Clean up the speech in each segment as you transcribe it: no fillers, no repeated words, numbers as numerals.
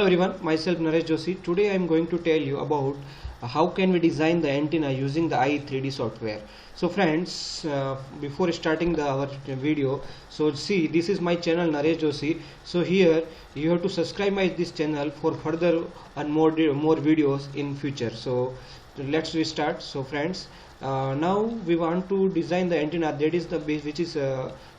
everyone, myself Naresh Joshi. Today I am going to tell you about how can we design the antenna using the IE3D software. So friends, before starting our video, so see, this is my channel Naresh Joshi. So here you have to subscribe this channel for further and more videos in future. So let's restart. So friends, now we want to design the antenna that is the base, which is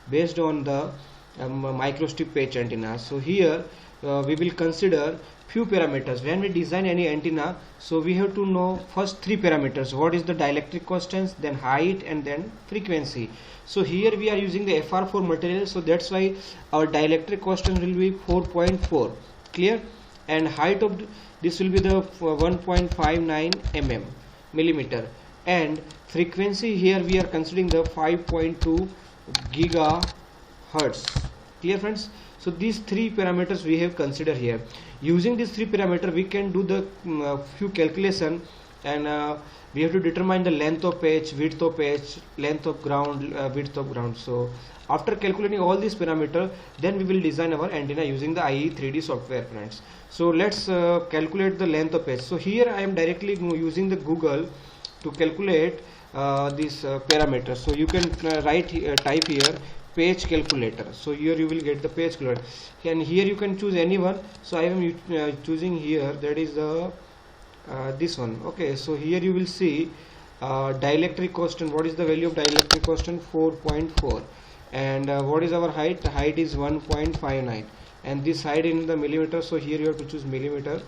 based on the microstrip patch antenna. So here we will consider few parameters when we design any antenna. So we have to know first three parameters: what is the dielectric constants, then height, and then frequency. So here we are using the FR4 material, so that's why our dielectric constant will be 4.4, clear, and height of this will be the 1.59 millimeter, and frequency here we are considering the 5.2 gigahertz, clear friends. So these three parameters we have considered here. Using these three parameters we can do the few calculation, and we have to determine the length of patch, width of patch, length of ground, width of ground. So after calculating all these parameters, then we will design our antenna using the IE3D software, friends. So let's calculate the length of patch. So here I am directly using the Google to calculate these parameters. So you can type here page calculator. So here you will get the page calculator, and here you can choose anyone. So I am choosing here, that is the this one. Okay, so here you will see dielectric constant. What is the value of dielectric constant? 4.4. And what is our height? The height is 1.59, and this height in the millimeter. So here you have to choose millimeter.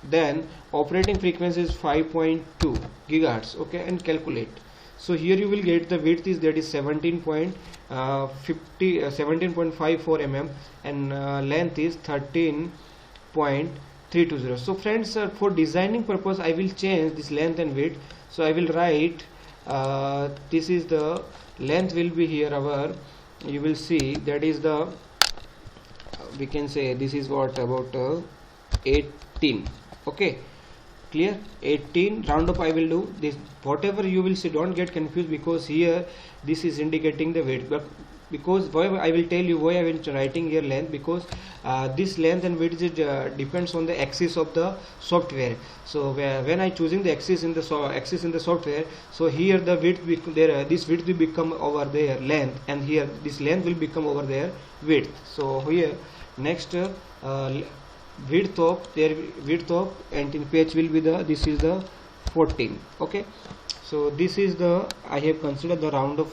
Then operating frequency is 5.2 gigahertz. Okay, and calculate. So here you will get the width is, that is 17.54 mm, and length is 13.320. So friends, for designing purpose I will change this length and width. So I will write this is the length will be here our, you will see, that is the we can say this is what about 18. Okay, clear, 18 round up I will do this. Whatever you will see, don't get confused, because here this is indicating the weight, but because why I will tell you why I will writing here length, because this length and width is depends on the axis of the software. So when I choosing the axis in the software, so here the width this width will become over there length, and here this length will become over there width. So here next width of antenna patch will be the, this is the 14. Okay, so this is the, I have considered the round of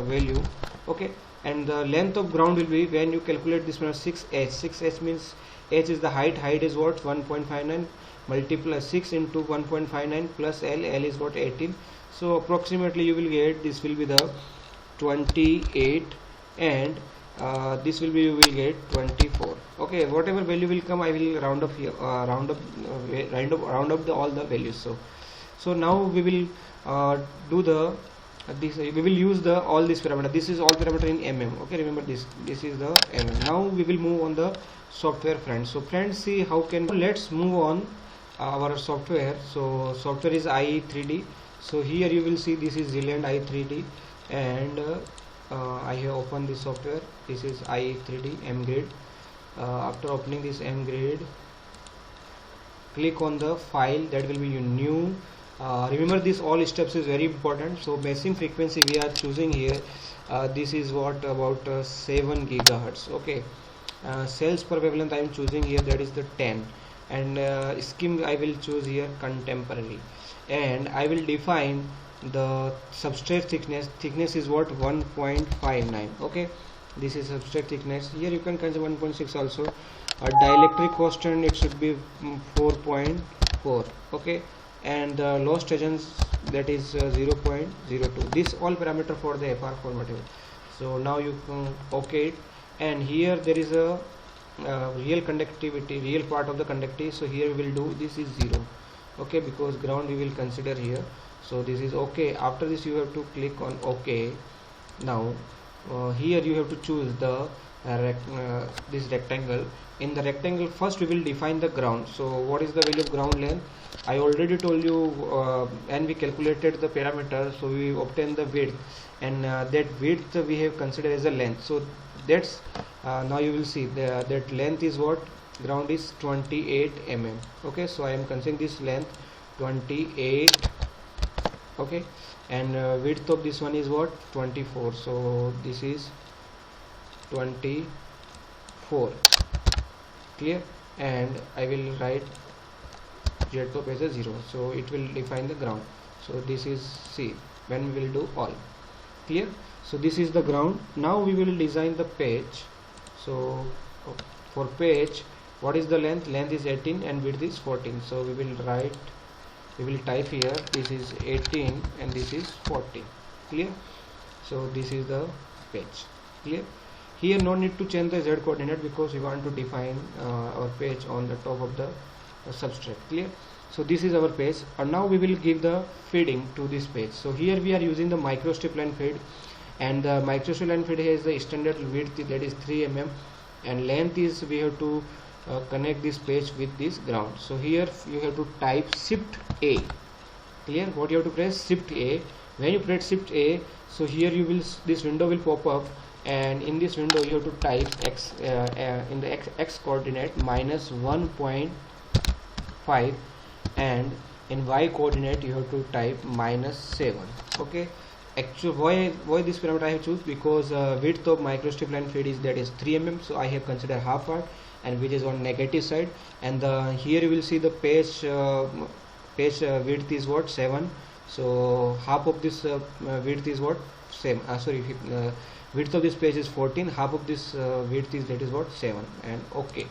value. Okay, and the length of ground will be, when you calculate this one, 6h. 6h means h is the height is what, 1.59 multiply 6 into 1.59 plus l is what, 18. So approximately you will get, this will be the 28, and this will be, you will get 24. Okay, whatever value will come I will round up here, round up all the values. So now we will do the this, we will use the all these parameter. This is all parameter in mm. Okay, remember this is the mm. Now we will move on the software, friends. So friends, see how can, let's move on our software. So software is IE3D. So here you will see this is Zilliant IE3D, and I have opened this software. This is IE3D MGrid. After opening this MGrid, click on the file, that will be your new. Remember this all steps is very important. So basing frequency we are choosing here, this is what, about 7 gigahertz. Okay, cells per wavelength I am choosing here, that is the 10, and scheme I will choose here contemporary, and I will define the substrate thickness is what, 1.59. Okay, this is substrate thickness. Here you can consider 1.6 also. Dielectric constant, it should be 4.4. okay, and the loss agents, that is 0.02. This all parameter for the FR4 material. So now you can okay, and here there is a real conductivity, real part of the conductivity. So here we will do, this is 0. Okay, because ground we will consider here. So this is okay. After this you have to click on OK. Now here you have to choose the this rectangle. In the rectangle, first we will define the ground. So what is the value of ground length? I already told you, and we calculated the parameter, so we obtained the width, and that width we have considered as a length. So that's now you will see that length is what, ground is 28 mm. Okay, so I am considering this length 28. Okay, and width of this one is what, 24. So this is 24. Clear? And I will write z top as a 0, so it will define the ground. So this is C when we will do all. Clear? So this is the ground. Now we will design the page. So for page, what is the length? Length is 18 and width is 14. So we will type here, this is 18 and this is 14. Clear? So this is the page. Clear? Here no need to change the z coordinate because we want to define our page on the top of the substrate. Clear? So this is our page, and now we will give the feeding to this page. So here we are using the microstrip line feed, and the microstrip line feed has the standard width, that is 3 mm, and length is, we have to connect this page with this ground. So here you have to type Shift A. Clear? What you have to press? Shift A. When you press Shift A, so here you will, this window will pop up, and in this window you have to type x in the x coordinate -1.5, and in y coordinate you have to type -7. Okay, actually why this parameter I have choose, because width of microstrip line feed is, that is 3 mm, so I have considered half part, and which is on negative side, and here you will see the page width is what, 7. So half of this width is what, same, width of this page is 14, half of this width is, that is what, 7, and okay.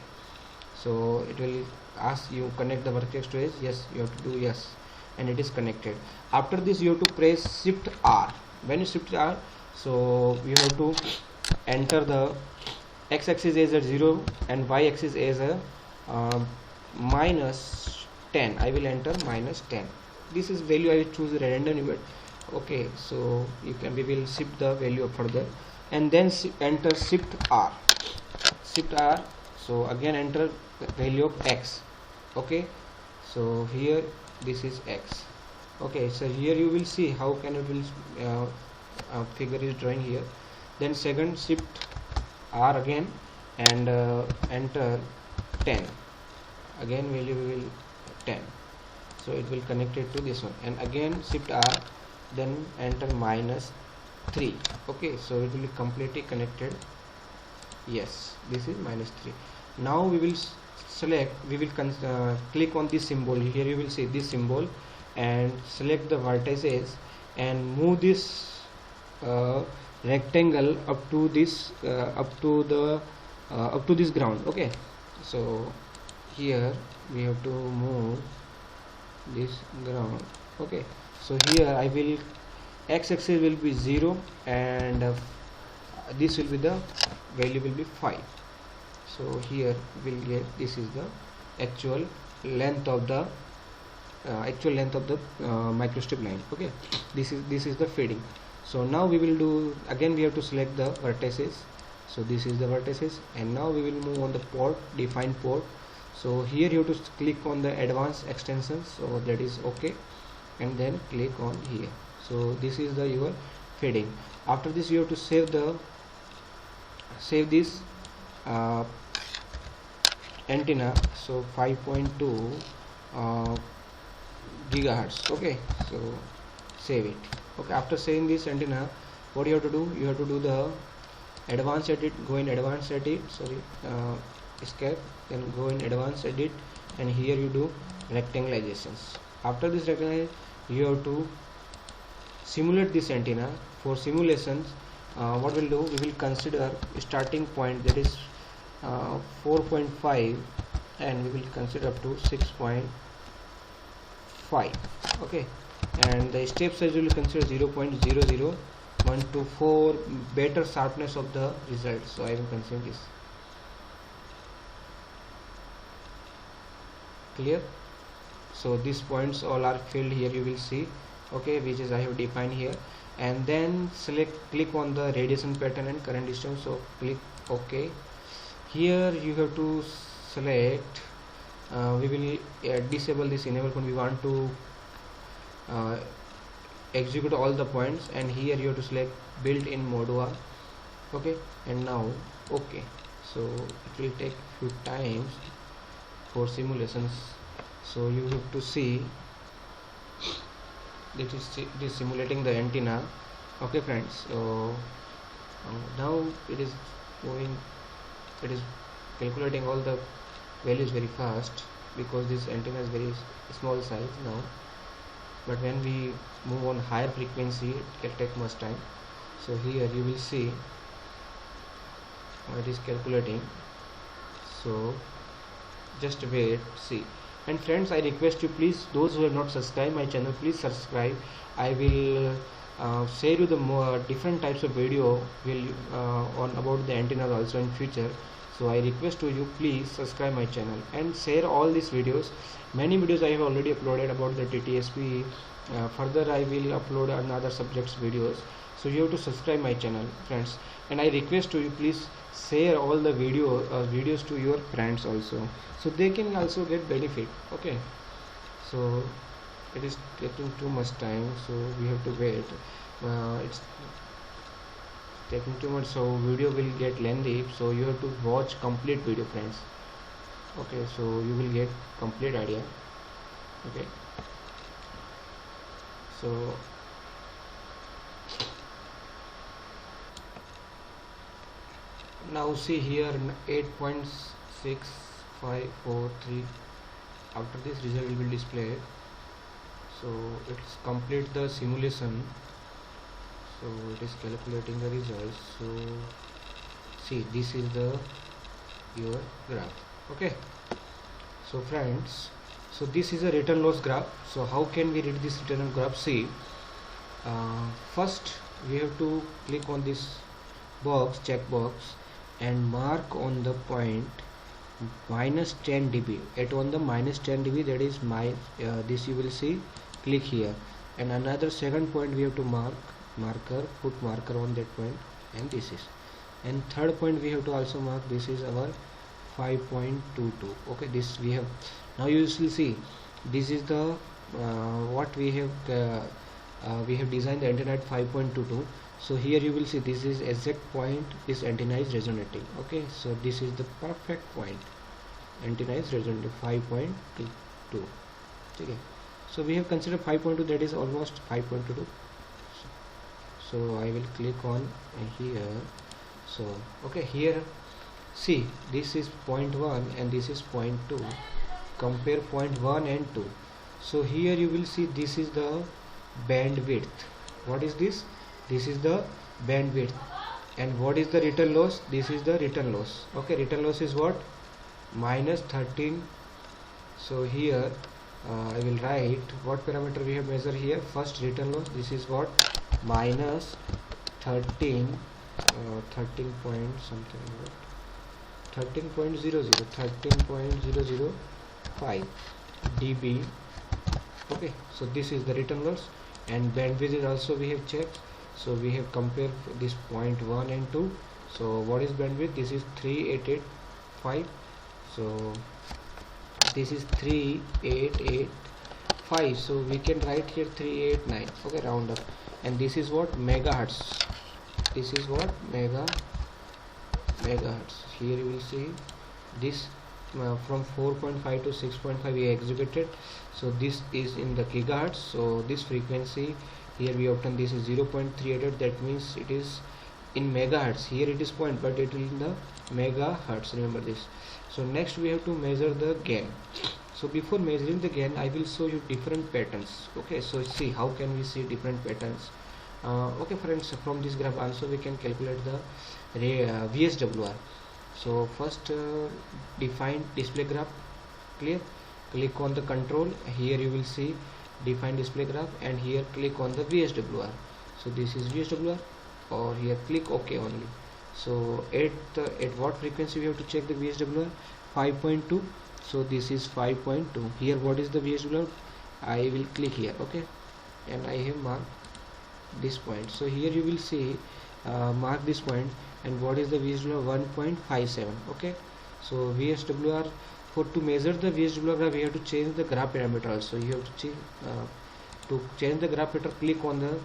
So it will ask you connect the vertex to edge. Yes, you have to do yes, and it is connected. After this you have to press Shift R. When you Shift R, so you have to enter the x-axis as a 0 and y-axis as a -10. I will enter -10. This is value I will choose randomly, but okay, so we will shift the value further, and then enter Shift R. Shift R. So again enter value of x. Okay, so here this is x. Okay, so here you will see how can you will figure is drawing here. Then second, Shift R again, and enter 10. Again value will 10. So it will connect it to this one, and again Shift R, then enter -3. Okay, so it will be completely connected. Yes, this is -3. Now we will select, we will click on this symbol. Here you will see this symbol, and select the vertices and move this rectangle up to this ground. Okay, so here we have to move this ground. Okay, so here I will, x-axis will be 0, and this will be the value will be 5. So here we'll get, this is the actual length of the microstrip line. Okay, this is the feeding. So now we will do, again we have to select the vertices. So this is the vertices, and now we will move on the port, define port. So here you have to click on the advanced extensions, so that is okay, and then click on here. So this is the your feeding. After this you have to save this antenna, so 5.2 gigahertz. Okay, so save it. Okay, after saving this antenna, what you have to do, you have to do the advanced edit. Go in advanced edit, escape, then go in advanced edit, and here you do rectangleizations. After this rectangle, you have to simulate this antenna. For simulations, what we'll do, we will consider starting point, that is 4.5, and we will consider up to 6.5. okay, and the step size we will consider 0.00124, better sharpness of the result. So I will consider this. Clear? So these points all are filled here, you will see. Okay, which is I have defined here, and then click on the radiation pattern and current distance. So click OK. Here you have to select, we will disable this enable point. We want to execute all the points, and here you have to select built-in Modua. Okay, and now okay. So it will take few times for simulations. So you have to see that it is simulating the antenna. Okay friends, so now it is moving, it is calculating all the values very fast, because this antenna is very small size now, but when we move on higher frequency it can take much time. So here you will see it is calculating, so just wait, see. And friends, I request you, please, those who have not subscribed my channel, please subscribe. I will share you the more different types of video will on about the antennas also in future. So I request to you, please subscribe my channel and share all these videos. Many videos I have already uploaded about the TTSP. Further I will upload another subjects videos. So you have to subscribe my channel, friends, and I request to you, please share all the videos to your friends also, so they can also get benefit. Okay, so it is taking too much time, so we have to wait. It's taking too much, so video will get lengthy, so you have to watch complete video, friends. Okay, so you will get complete idea. Okay, so now see here 8.6543. after this result will be displayed, so it's complete the simulation, so it is calculating the results. So see, this is the your graph. Okay, so friends, so this is a return loss graph. So how can we read this return graph? See, first we have to click on this box, check box, and mark on the point minus 10 dB. At on the minus 10 dB, that is my this you will see, click here, and another second point we have to put marker on that point, and this is, and third point we have to also mark, this is our 5.22. okay, this we have. Now you will see, this is the what we have designed the antenna at 5.22. so here you will see, this is exact point this antenna is resonating. Okay, so this is the perfect point, antenna is resonating 5.22. okay, so we have considered 5.2, that is almost 5.22. so I will click on here. So okay, here see, this is 0.1 and this is 0.2. compare 0.1 and 2. so here you will see, this is the bandwidth. What is this? This is the bandwidth. And what is the return loss? This is the return loss. Okay, return loss is what? Minus 13. So here I will write what parameter we have measured here. First, return loss, this is what? Minus 13 point something, 13.05 dB. okay, so this is the return loss. And bandwidth is also we have checked, so we have compared this 0.1 and 2. so what is bandwidth? This is 3885. so this is 3885, so we can write here 389. okay, round up. And this is what? Megahertz. This is what? Megahertz. Here you will see this from 4.5 to 6.5 we executed. so this is in the gigahertz. so this frequency here we obtain, this is 0.388, that means it is in megahertz. Here it is point, but it is in the megahertz, remember this. So next we have to measure the gain. So before measuring the gain, I will show you different patterns. Okay, so see how can we see different patterns. Okay friends, from this graph also we can calculate the VSWR. so first define display graph. Clear? Click on the control. Here you will see define display graph, and here click on the VSWR. so this is VSWR, or here click OK only. so at what frequency we have to check the VSWR? 5.2. so this is 5.2. here what is the VSWR? I will click here. Okay, and I have marked this point. so here you will see mark this point, and what is the VSWR? 1.57. okay, so VSWR, for to measure the VSWR we have to change the graph parameter also. You have to change the graph parameter, click on the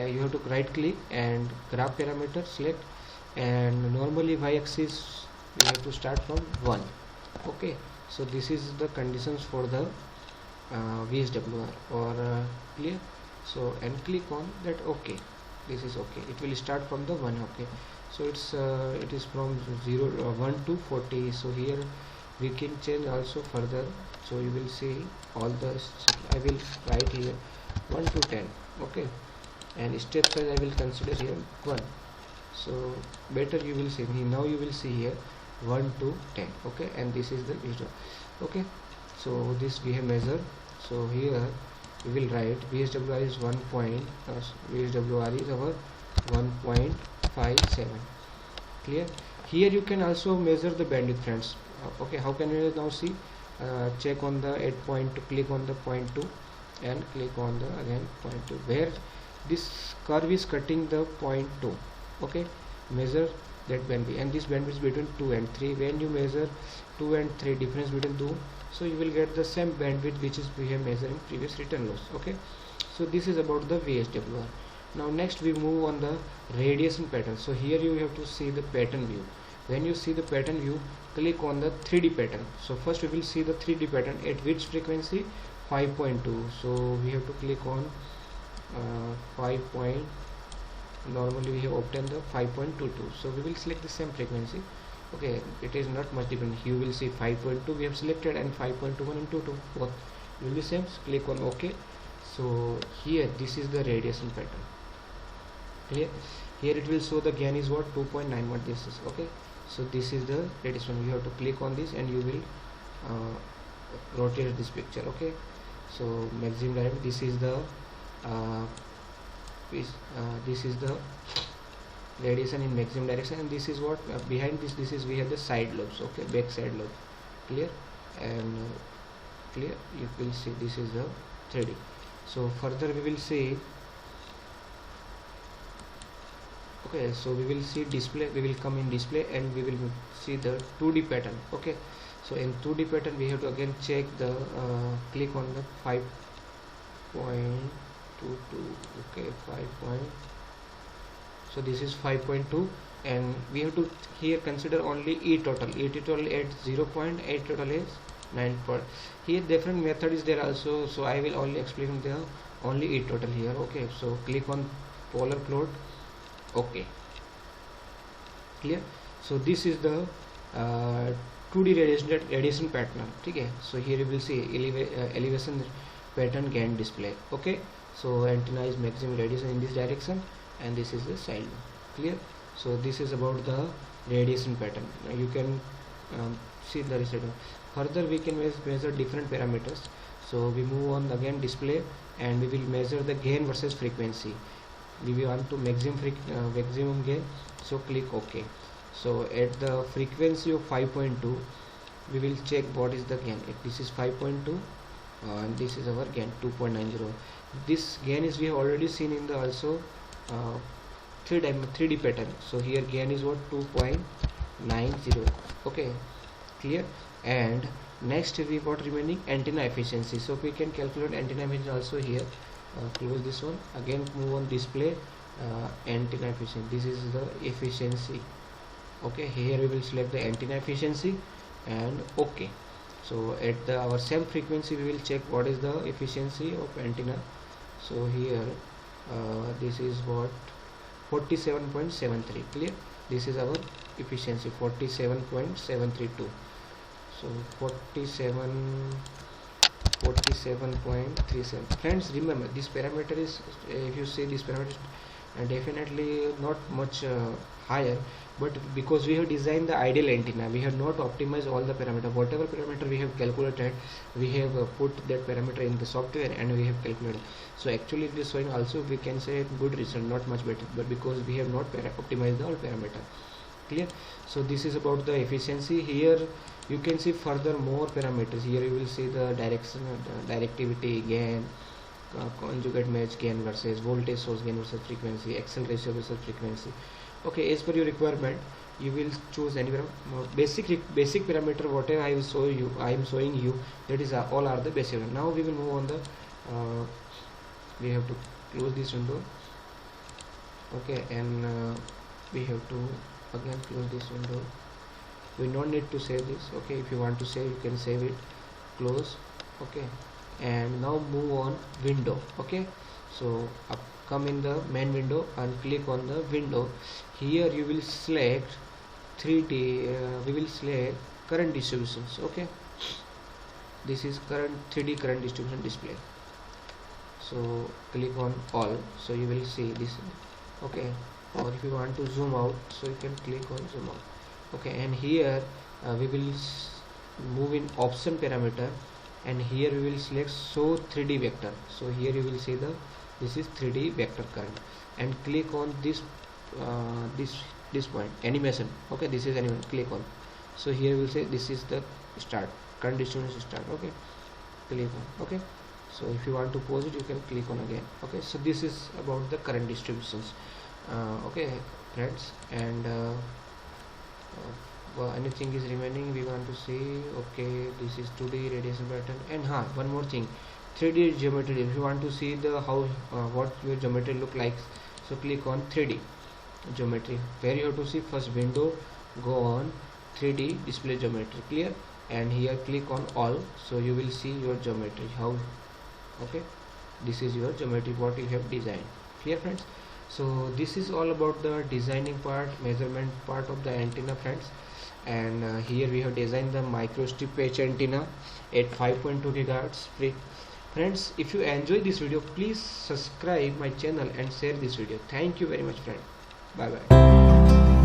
you have to right click and graph parameter select, and normally y-axis we have to start from 1. okay, So this is the conditions for the VSWR or clear. So and click on that OK. This is OK. It will start from the 1. Okay, so it is from 1 to 40. So here we can change also further. So you will see all the I will write here 1 to 10. Okay, and step size I will consider here 1. So better you will see now, you will see here 1 to 10. Okay, and this is the VSWR. Okay, so this we have measured. So here we will write VSWR is 1 point, VSWR is our 1.57. clear. Here you can also measure the bandwidth, friends. Okay, how can you now see? Check on the 8.2, click on the point 2 and click on the again point 2 where this curve is cutting the point 2. Okay, measure that bandwidth, and this bandwidth is between 2 and 3. When you measure 2 and 3, difference between 2, so you will get the same bandwidth which is we have measured in previous return loss. Okay, so this is about the VSWR. Now next we move on the radiation pattern. So here you have to see the pattern view. When you see the pattern view, click on the 3D pattern. So first we will see the 3D pattern at which frequency, 5.2. so we have to click on 5. Normally we have obtained the 5.22, so we will select the same frequency. Okay, it is not much different. You will see 5.2 we have selected and 5.21 and 22 both will be same. So click on OK. So here this is the radiation pattern. Clear. Here it will show the gain is what, 2.91. this is okay. So this is the radiation. You have to click on this and you will rotate this picture. Okay, so maximum direction, this is the this is the radiation in maximum direction, and this is what behind this is we have the side lobes. Okay, back side lobe. Clear. And clear, you will see this is the 3D. So further we will see. Okay, so we will see display, we will come in display and we will see the 2D pattern. Okay, so in 2D pattern we have to again check the click on the 5.22. okay, 5. So this is 5.2, and we have to here consider only E total at 0.8, total is 9. Here different method is there also, so I will only explain the only E total here. Okay, so click on polar plot. Okay, clear. So this is the 2D radiation pattern. Okay, so here you will see elevation pattern gain display. Okay, so antenna is maximum radiation in this direction and this is the side. Clear. So this is about the radiation pattern. Now you can see the result. Further we can measure different parameters. So we move on again display and we will measure the gain versus frequency. We want to maximum gain, so click OK. So at the frequency of 5.2 we will check what is the gain. If this is 5.2 and this is our gain 2.90. This gain is we have already seen in the also 3D pattern. So here gain is what, 2.90. okay, clear. And next we got remaining antenna efficiency. So we can calculate antenna efficiency also here. Close this one, again move on display, antenna efficiency. This is the efficiency. Okay, here we will select the antenna efficiency and OK. So at our same frequency we will check what is the efficiency of antenna. So here this is what, 47.73. clear. This is our efficiency, 47.732. so 47.37. friends, remember this parameter is, if you see this parameter is definitely not much higher, but because we have designed the ideal antenna, we have not optimized all the parameter. Whatever parameter we have calculated, we have put that parameter in the software and we have calculated. So actually it is showing also, we can say good result, not much better, but because we have not optimized the all parameter. Clear. So this is about the efficiency. Here you can see further more parameters. Here you will see the direction, directivity, gain, conjugate match gain versus voltage source gain versus frequency, axle ratio versus frequency. Okay, as per your requirement you will choose any basic parameter. Whatever I am showing you, that is all are the basic. Now we will move on the we have to close this window. Okay, and we have to again close this window we don't need to save this. Okay, if you want to save, you can save it, close. Okay, and now move on window. Okay, so come in the main window and click on the window. Here you will select 3D, we will select current distributions. Okay, this is current 3D current distribution display. So click on all, so you will see this. Okay, or if you want to zoom out, so you can click on zoom out. Okay, and here we will move in option parameter, and here we will select show 3D vector. So here you will see this is 3D vector current, and click on this this point animation. Okay, this is animation, click on. So here we will say this is the start, current distribution start. Okay, click on. Okay, so if you want to pause it, you can click on again. Okay, so this is about the current distributions. Okay friends, and anything is remaining we want to see. Okay, this is 2D radiation pattern, and one more thing, 3D geometry. If you want to see the how what your geometry look like, so click on 3D geometry. Where you have to see first window, go on 3D display geometry, clear, and here click on all, so you will see your geometry how. Okay, this is your geometry what you have designed. Clear friends? So this is all about the designing part, measurement part of the antenna friends. And here we have designed the microstrip patch antenna at 5.2 GHz free. Friends, if you enjoy this video, please subscribe my channel and share this video. Thank you very much friend. Bye bye.